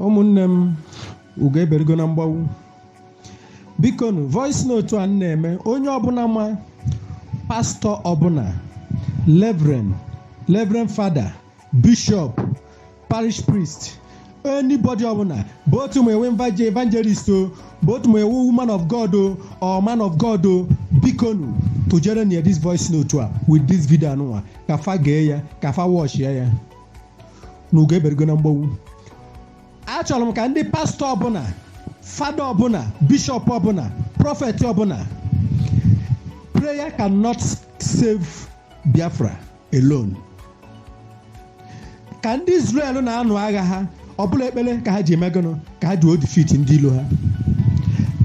ụmụnne m ugo eberego na mgbawu biko nụ voice note a na-eme onye ọbụla ma pastọ ọbụla reverend father bishop parish priest anybody ọbụla both ma ewe evangelist o both ma ewe woman of God o or man of God o biko nụ tụjere near this voice note a with this video anụnwa ka fa gee ya ka fa watch ya n'ugo eberego na mgbawu. Achọrọ m ka ndị pastọ ọbụla fada ọbụla bishop ọbụla prophet ọbụla prayer cannot save Biafra alone. Ka ndị Israel na-anụ agha ha ọbụla ekpere ka ha ji emegọnụ ka ha ji o defeat ndị ilo ha.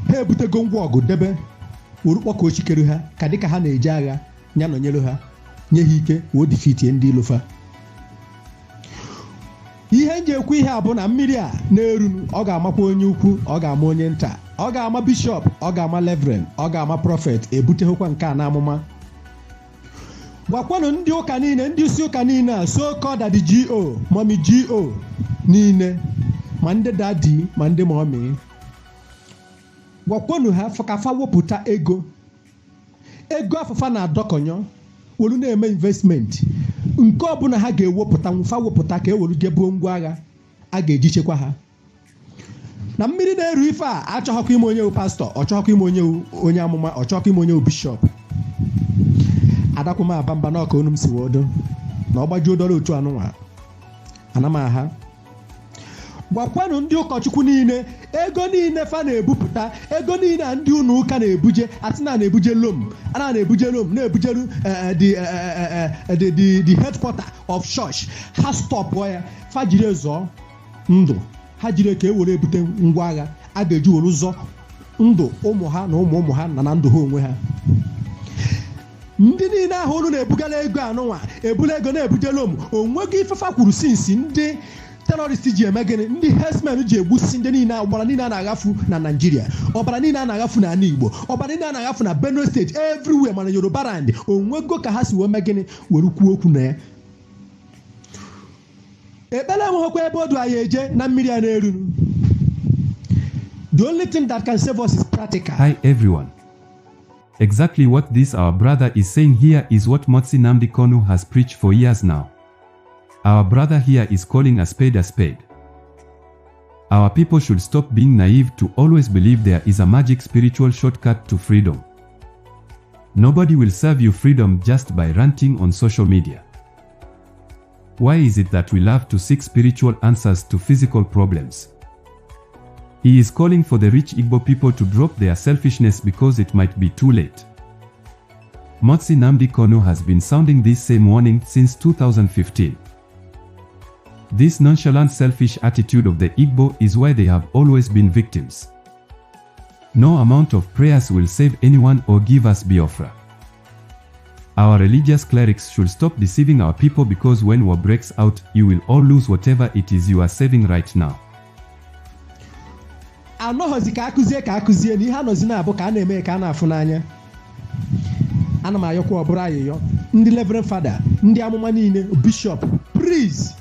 Ha ebutego ngwa ọgụ debe orukpọka ochikere ha ka dịka ha na-eje agha ya nọnyere ha nye ha ike o defeat ndị ilo fa. Ihe nji ekwu ihe a bụ na mmiri a na-eru ọ ga-amakwa onye ukwu ọ ga-ama onye nta ọ ga-ama bishọp ọ ga-ama reverend ọ ga-ama prọfet ebuteghịkwa nke a n'amụma. Gwakwanụ ndị ụka niile ndị isi ụka niile a so-called daddy GO mommy GO niile ma ndị dadi ma ndị mommy gwakwanụ ha ka fa wepụta ego afụfa na-adọkọnyọ wolu na-eme investment nke ọbụla ha ga-ewepụta nfa wepụta ka ewelu jebuo ngwa agha a ga-eji chekwa ha. Na mmiri na-eru ife a achọghọkwa ime onye pastọ ọ chọghọkwa ime onye amụma ọ chọghọkwa ime onye bishọp. Adakwuma aba mba n'ọka onu m si wodo na ọgbajuo dọrọ otu anụnwa anamaha. Gwakwanụ ndị ụkọchukwu niile ego niile fa na-ebupụta ego niile a ndị ụnụ ụka na-ebuje atị na-ebuje lom ana na-ebuje lom na-ebujeru the headquarter of church ha stop ya fa jiri zọọ ndụ ha jiri ka ewere ebute ngwa agha a ga-eji were zọ ndụ ụmụ ha na ụmụ ha na ndụ ha onwe ha. Ndị niile ahụ ụnụ na-ebugala ego anụnwa ebula ego na-ebuje lom onweghị ifefa kwuru sinsi ndị terrorist ji eme gịnị ndị herdsmen ji egbusi ndị niile ọbara niile a na-aghafu na Naịjirịa ọbara niile a na-aghafu na ala Igbo ọbara niile a na-aghafu na Benue steeti everywhere mana Yoruba land onwego ka ha si wee mee gịnị were kwuo okwu na ya. Ekpere enweghịkwa ebe odu anyị eje na mmiri a na-eru. The only thing that can save us is practical. Hi everyone. Exactly what this our brother is saying here is what Motsi Nnamdi Kanu has preached for years now. Our brother here is calling a spade a spade. Our people should stop being naive to always believe there is a magic spiritual shortcut to freedom. Nobody will serve you freedom just by ranting on social media. Why is it that we love to seek spiritual answers to physical problems? He is calling for the rich Igbo people to drop their selfishness because it might be too late. Motsi Nnamdi Kanu has been sounding this same warning since 2015. This nonchalant selfish attitude of the Igbo is why they have always been victims. No amount of prayers will save anyone or give us Biafra. Our religious clerics should stop deceiving our people because when war breaks out, you will all lose whatever it is you are saving right now. Anọghọzi ka akụzie na ihe anọzi na-abụ ka a na-eme ka a na-afụ n'anya. Ana m ayọkwa ọbụrụ ayịyọ ndị reverend father ndị amụma niile bishop please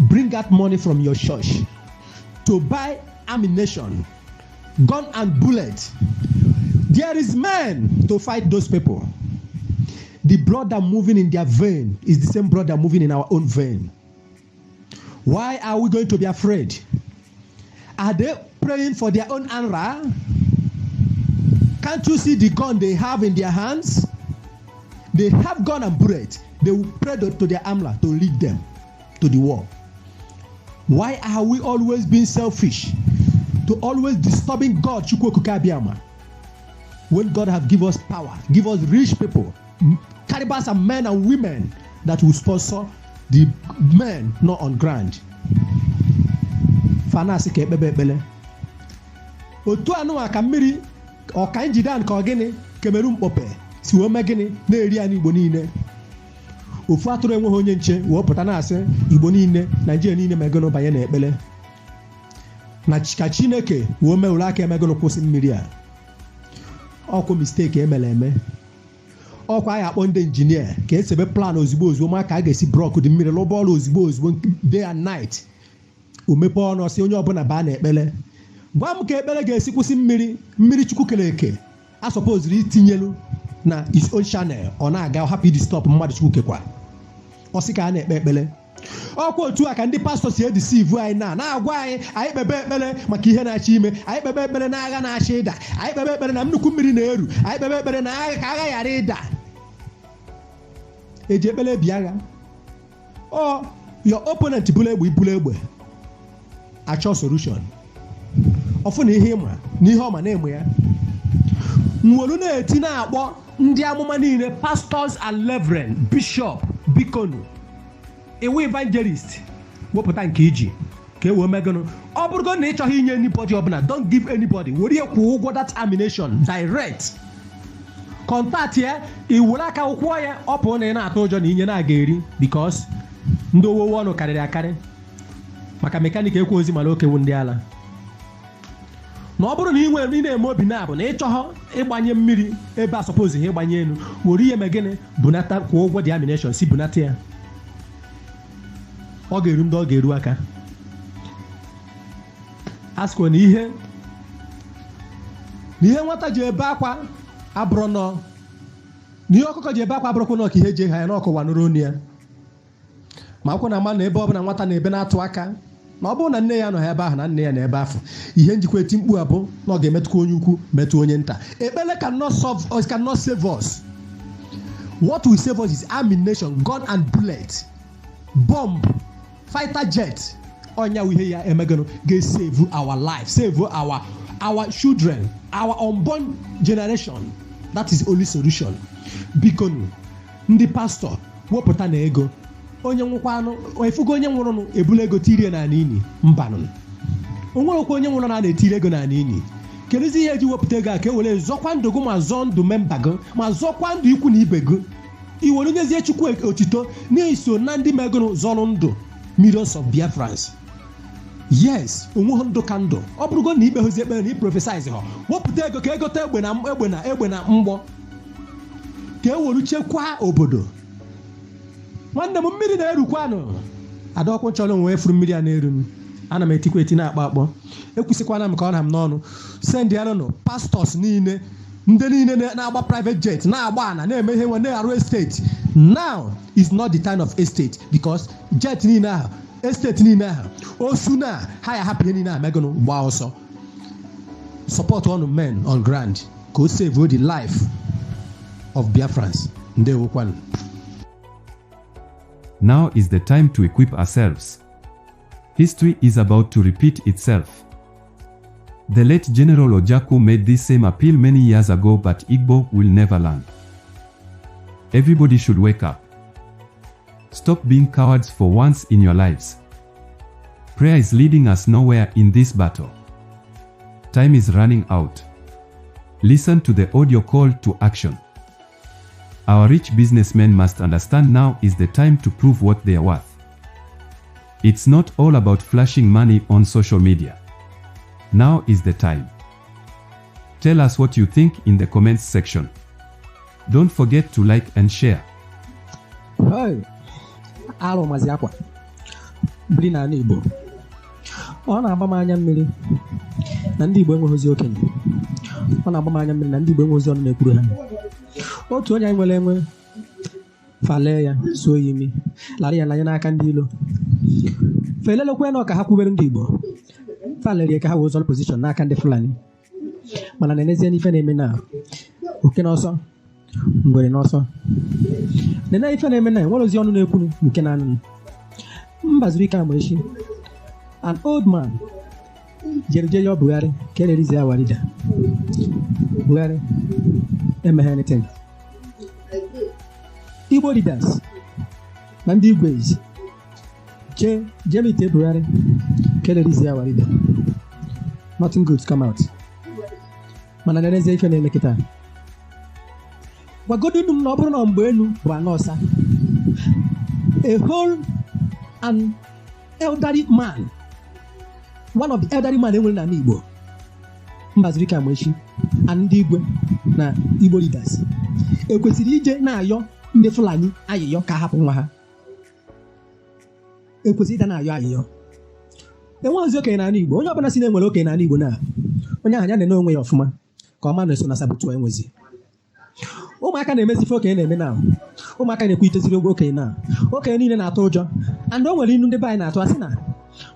bring out money from your church to buy ammunition, gun and bullet. There is men to fight those people. The blood that moving in their vein is the same blood that moving in our own vein. Why are we going to be afraid? Are they praying for their own anra? Can't you see the gun they have in their hands? They have gun and bullet. They will pray to their amla to lead them to the war. Why are we always being selfish? To always disturbing God, when God have given us power, give us rich people, caribous and men and women that will sponsor the men not on ground. Fanasi ke bebele. Otu anu aka mmiri ọka njidan ka ogini Cameroon pope si wo megini na eri ani Igbo niile. Ofu atụrụ enweghị onye nche wepụta na-asị Igbo niile Naịjirịa niile megono banye na ekpele na ka Chineke wee mee ụlọ aka emegono kwụsị mmiri a. Ọkụ mistake emere eme. Ọkwa anyị akpọ ndị injinia ka esebe plan ozigbo ozigbo ma ka a ga-esi brọk dị mmiri lụba ọrụ ozigbo ozigbo day and night o mepee ọnụ ọsị onye ọbụla baa na ekpere gwa m ka ekpere ga-esi kwụsị mmiri chukwu kere eke a sọpoziri itinyelu na his own channel ọ na-aga hapụ ịdị stop mmadụ chukwu kekwa ọsị ka a na-ekpe ekpere ọkwa otu a ka ndị pastọ si edisivu anyị na-agwa anyị kpebe ekpere maka ihe na-achọ ime, anyị kpebe ekpere na agha na-achọ ịda, anyị kpebe ekpere na nnukwu mmiri na-eru, anyị kpebe ekpere na agha ka agha ghara ịda. Eji ekpere bi agha. Your opponent bụrụ egbe ibulu egbe achọ solution ọfụ na ihe ịma na ihe ọma na-eme ya nwere na-eti na-akpọ ndị amụma niile pastors and reverend bishop bikonu iwu evangelist wepụta nke iji ka e wee megonu. Ọ bụrụgo na ị chọghị inye anybody ọbụla, don't give anybody, were ihe kwụọ ụgwọ that ammunition direct contact ya iwere aka ụkwụọ ya ọ pụọ na ị na-atụ ụjọ na inye na-aga eri because ndị owowo ọnụ karịrị akarị maka mekanik ekwu ozi mara okewu ndị ala. Na ọ bụrụ na ị na-eme obi na-abụ na ị chọghọ ịgbanye mmiri ebe a suppose ha ịgbanye elu, were ihe megịnị bunata kwụọ ụgwọ dị ammunition si bunata ya, ọ ga-eru ndị ọ ga-eru aka. Askwa na ihe nwata ji ebe akwa abụrụ nọ na ihe ọkụkọ ji ebe akwa abụrụkwa nọ ka ihe ji ha ya n'ọkụwa nụrụ onu ya. Ma akwụkwọ na ama na ebe ọbụla nwata na-ebe na-atụ aka na ọ bụrụ na nne ya nọ ebe ahụ na nne ya na ebe afọ, ihe njikwa eti mkpu abụ na ọ ga-emetụkwa onye ukwu metụ onye nta. Ekpere cannot save us. What will save us is ammunition, gun and bullet, bomb, fighter jet. Onya ihe ya emegano ga-save our life, save our children, our unborn generation. That is the only solution. Bikonu ndị pastor wepụta na ego onye nwụkwanụ efugo onye nwụrụ ebula ego tirie na anini mbanụ onwerekwa onye nwụrụ na-etiri ego na anini. Kedụzi ihe eji wepụta ego a ka e were zọkwa ndụ gị ma zọọ ndụ memba gị ma zọkwa ndụ ikwu na ibe gị, iwere nyezie chukwu otito n'iso na ndị megụrụ zọrọ ndụ millions of Biafrans. Yes, onwe ndụ ka ndụ. Ọ bụrụgo na ikpe hozi ekpere na iprofesize ha, wepụta ego ka egote egbe na mgbọ ka e were chekwaa obodo. Nwanne m mmiri na-erukwanụ adọkwụ nchọrọ onwe efuru mmiri a na-eru m, ana m etikwa eti na-akpọ akpọ ekwusịkwana m ka ọ na m n'ọnụ. Send ya nụ pastors niile ndị niile na-agba private jet na-agba ana na-eme ihe nwe na-arụ estate. Now is not the time of estate because jet niile ahụ estate niile ahụ osu na ha ya hapụ ihe niile ahụ megụnụ gbaa ọsọ. Support one men on ground ka o save the life of Biafrans. Ndewokwanụ. Now is the time to equip ourselves. History is about to repeat itself. The late General Ojaku made this same appeal many years ago, but Igbo will never learn. Everybody should wake up. Stop being cowards for once in your lives. Prayer is leading us nowhere in this battle. Time is running out. Listen to the audio call to action. Our rich businessmen must understand now is the time to prove what they are worth. It's not all about flashing money on social media. Now is the time. Tell us what you think in the comments section. Don't forget to like and share. Hey, alo mazi akwa. Biri na Igbo. Ọ na-agba m anya mmiri na ndị Igbo enweghịzi okenye. Ọ na-agba m anya mmiri na ndị Igbo enweghịzi ọnụ na-ekwuru ha. Otu onye anyị nwere enwe fale ya so yimi lara ya n'anya n'aka ndị ilo. Felelekwe na ọka ha kwubere ndị Igbo. Falere ka ha wụzọ position n'aka ndị Fulani. Mana na-enezie n'ife na-eme na oke n'ọsọ ngwere n'ọsọ. Nene ife na-eme na nwere ozi ọnụ na-ekwuru nke na anụ. Mbazuru ike amaechi. An old man jere ya Buhari ka ererizi ya warida. Buhari emeghe anything. Igbo leaders na ndị Igwezi jemite Buhari ka ererizi ya warida. Nothing good come out. Mana na-eneze ife na-eme kịta. Gwagodu m na ọ bụrụ na mgbe elu bụ anọsa. A whole an elderly man, one of the elderly man enwere na Igbo, Mbazuru ike amaechi and ndị Igwe na Igbo leaders ekwesịrị ije na-ayọ ndị Fulani ayịyọ ka hapụ nwa ha. Ekwesịrị ịda na-ayọ ayịyọ. enweghịzi okenye n'ala Igbo. Onye ọbụla si na enwere okenye n'ala Igbo na onye ahụ ya na-ene onwe ya ọfụma ka ọma na-eso na sabutu enwezi. Ụmụaka na-emezife okenye na-eme na ụmụaka na-ekwu iteziri ogwe okenye na okenye niile na-atụ ụjọ. And o nwere inu ndị be anyị na-atụ asị na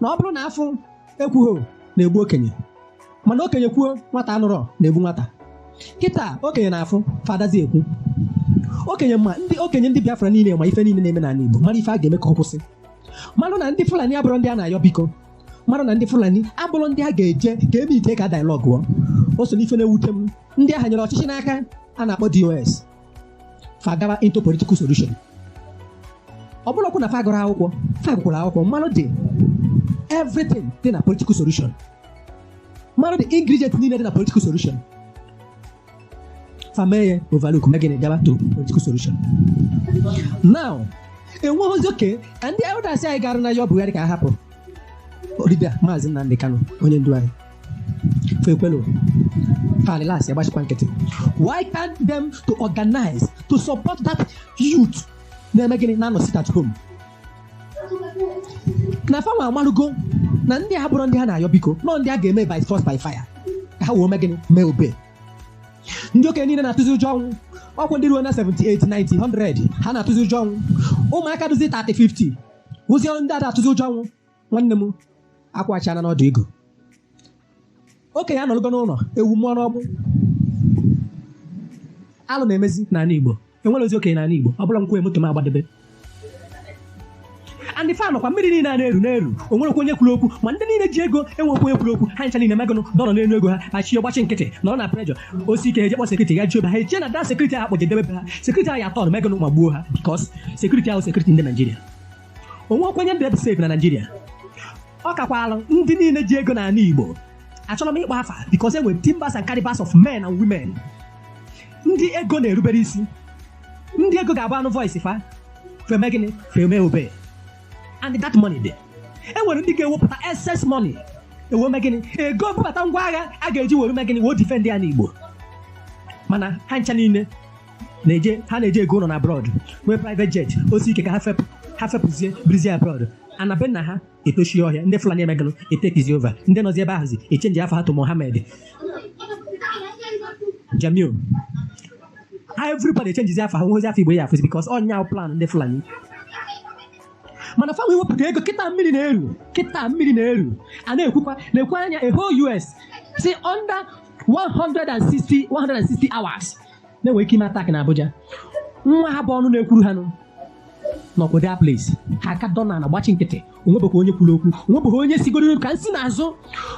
ọ bụrụ na afụ ekwughị na-egbu okenye, mana okenye kwuo nwata anụrọ na-egbu nwata. Kịta okenye na-afụ fadazi ekwu. Okenye ndị Biafra niile ma ife niile na-eme n'ala Igbo mara ife a ga-eme ka ọ kwụsị. Marụ na ndị Fulani abụrụ ndị a na-ayọ biko. Marụ na ndị Fulani abụrụ ndị a ga-eje ka eme ite ka dialogue. O so n'ife na-ewute m, ndị agha nyere ọchịchị n'aka a na-akpọ DOS fagawa into political solution. Ọ bụrụ okwu na fagụrụ akwụkwọ, fagụkwara akwụkwọ mmanụ dị everything dị na political solution, mmanụ dị ingredient niile dị na political solution. Fameye overlook megin gaba to political solution. Now enweghịzi oke ka ndị elders anyị gara na ya Buhari ka a hapụ Odida Maazị Nnamdi Kanu onye ndu anyị fekwelo falilas ya gbachikwa nkịtị. Why can't them to organize to support that youth na-eme gịnị na sit at home? Na fanwa amalugo na ndị a bụrụ ndị ha na-ayọ biko nọ ndị a ga-eme by force by fire ka ha wee mee gịnị mee obe. Ndị okenye niile na-atụzi ụjọ ọnwụ. Ọkwụ ndị ruo na 78, 90, 100 ha na-atụzi ụjọ ọnwụ. Ụmụaka duzi 30, 50 ụzi ọrụ ndị ada atụzi ụjọ ọnwụ. Nwanne m akwachana n'ọdụ ego. Okenye anọlụgo n'ụlọ ewu mmụọ n'ọgbụ. Alụ na-emezi n'ala Igbo. Enwere ozi okenye n'ala Igbo. Ọ bụla nkwe moto m agbadebe. Ndị fa nọkwa mmiri niile na-eru onwerekwa onye kwuru okwu, ma ndị niile ji ego enwekwa onye kwuru okwu. Ha ncha niile megụnụ dọrọ n'elu ego ha achị ọgbachi nkịtị nọrọ na prejọ osi ike ejekpọ sekuriti ga jioba ha eche na da sekuriti ahụ kpọjedebe ha. Sekuriti ahụ ya atọ megụnụ ma gbuo ha bikos sekuriti ahụ sekuriti ndị Naijiria. Onwekwa onye ndị ebe safe na Naijiria. Ọ kakwalụ ndị niile ji ego n'ala Igbo. Achọrọ m ịkpọ afa bikos enwere timbers and caribers of men and women. Ndị ego na-erubere isi. Ndị ego ga-abụ anụ voice fa feme gịnị feme obe. And that money dey. Enwere ndị ga-ewepụta excess money ewe megịnị ego bụbata ngwa agha a ga-eji were megịnị wee defend ya n'Igbo. Mana ha ncha niile ha na-eje ego nọ na abroad nwee private jet osi ike ka ha fepụzie brizie abroad. Ana be nna ha etochie ọhịa ndị Fulani emegịnụ etekizi over ndị nọzi ebe ahụzi echenji afọ ha to Mohammed Jamil. Everybody echenjizi afọ ha nweghịzi afọ Igbo ya afụzi because ọnya plan ndị Fulani. Mana fa wepụta ego kịta mmiri na-eru a na-ekwu anya a whole US si under 160 hours na-enwe ike ime attack na Abuja. Nwa ha bụ ọnụ na-ekwuru ha n'obodo a place ha aka dọna na gbachi nkịtị. Onwebekwa onye kwuru okwu, onwebekwa onye sigodo ka nsi n'azụ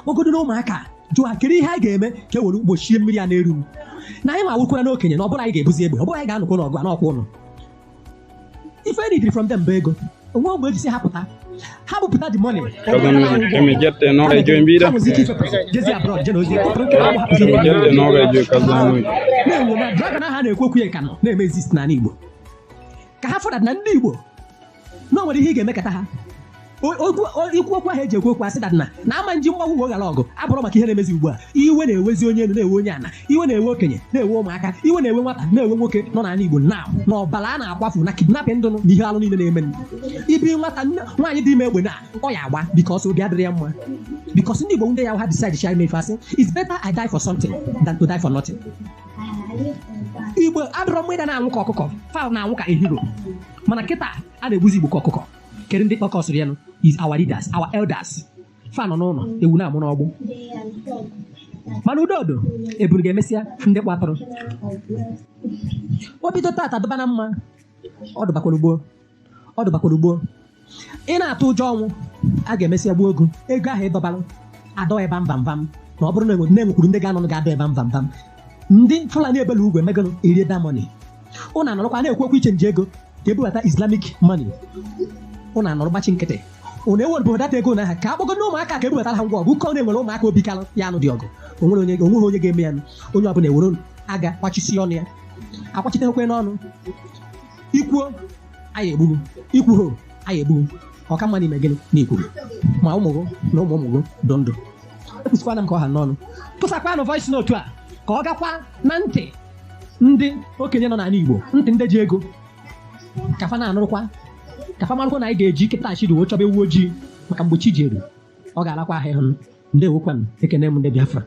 ogodo na ụmụaka jụọ ha kere ihe a ga-eme ka e were gbochie mmiri a na-eru m. Na anyị ma awụkwara n'okenye na ọ bụrụ anyị ga-ebuzi egbe, ọ bụrụ anyị ga-anọkọ n'ọgụ anọkwa ụnụ. Ife need from them bụ ego. Onwe ogbe ejisi ha pụta the money. Dragon ha na-ekwu okwu ya ka nọ na-eme exist n'ala Igbo ka ha fọdụ na ndị Igbo na o nwere ihe ị ga-emekata ha. Ikwu okwu ahụ eji ekwu okwu asị na ama nji mgbanwe uwe ghara ọgụ abụrụ maka ihe na-emezi ugbu a. Iwe na-ewezi onye elu na-ewe onye ana, iwe na-ewe okenye na-ewe ụmụaka, iwe na-ewe nwata na-ewe nwoke nọ n'ala Igbo na ọbara a na-akwafu na kidnapping ndụ na ihe alụ niile na-eme. Ibi nwata nwaanyị dị ime egbe na ọ ya agba because oge adịrị ya mma. Because ndị Igbo ndị ya ha decide share me fasting it's better I die for something than to die for nothing. Igbo adọrọ mmụọ na-anwụ ka ọkụkọ fa na-anwụ ka a hero. Mana kịta a na-egbuzi Igbo ka ọkụkọ. Kedu ndị kpọkọsịrị ya nụ is our leaders, our elders. Fa nọ n'ụlọ ewu na-amụ n'ọgbụ. Mana udodo eburu ga-emesịa ndị kpatụrụ. O bido tata dụba na mma ọ dụbakwara ugbo. Ị na-atụ ụjọ ọnwụ a ga-emesịa gbuo ego ahụ ịdọbalụ adọ ebe mbam na ọ bụrụ na enwekwuru ndị ga-anọ ga-adọ ebe mbam. Ndị Fulani ebele ugwu emegolo erie da money. Ụnụ anọrọkwa na-ekwu okwu ichenji ego ka ebubata Islamic money. Ụnụ anọrọ gbachi nkịtị. Ụnụ ewere data ego na ha ka akpọgo n'ụmụaka ka ebubatara ha ngwa ọgụ ka ọ na-enwere ụmụaka obi kalụ ya anụ dị ọgụ. Onweghị onye ga-eme ya. Onye ọbụla ewere aga kwachisi ọnụ ya akwachitehekwe n'ọnụ. Ikwuo anyị egbughu, ikwuho anyị egbughu. Ọka mma n'ime gịnị na-ekwuru ma ụmụ na ụmụ dụ ndụ. Ekwusikwana m ka ọ ha n'ọnụ tụsakwanụ voice note a ka ọ gakwa na ntị ndị okenye nọ n'ala Igbo, ntị ndị ji ego ka fa na-anụrụkwa ka fa marụkwa na anyị ga-eji kịta achịrị wee chọba ewu ojii maka mgbochi ji eru. ọ ga-alakwa ahụ ịhụ m. Ndewokwanụ, ekene m ndị Biafra.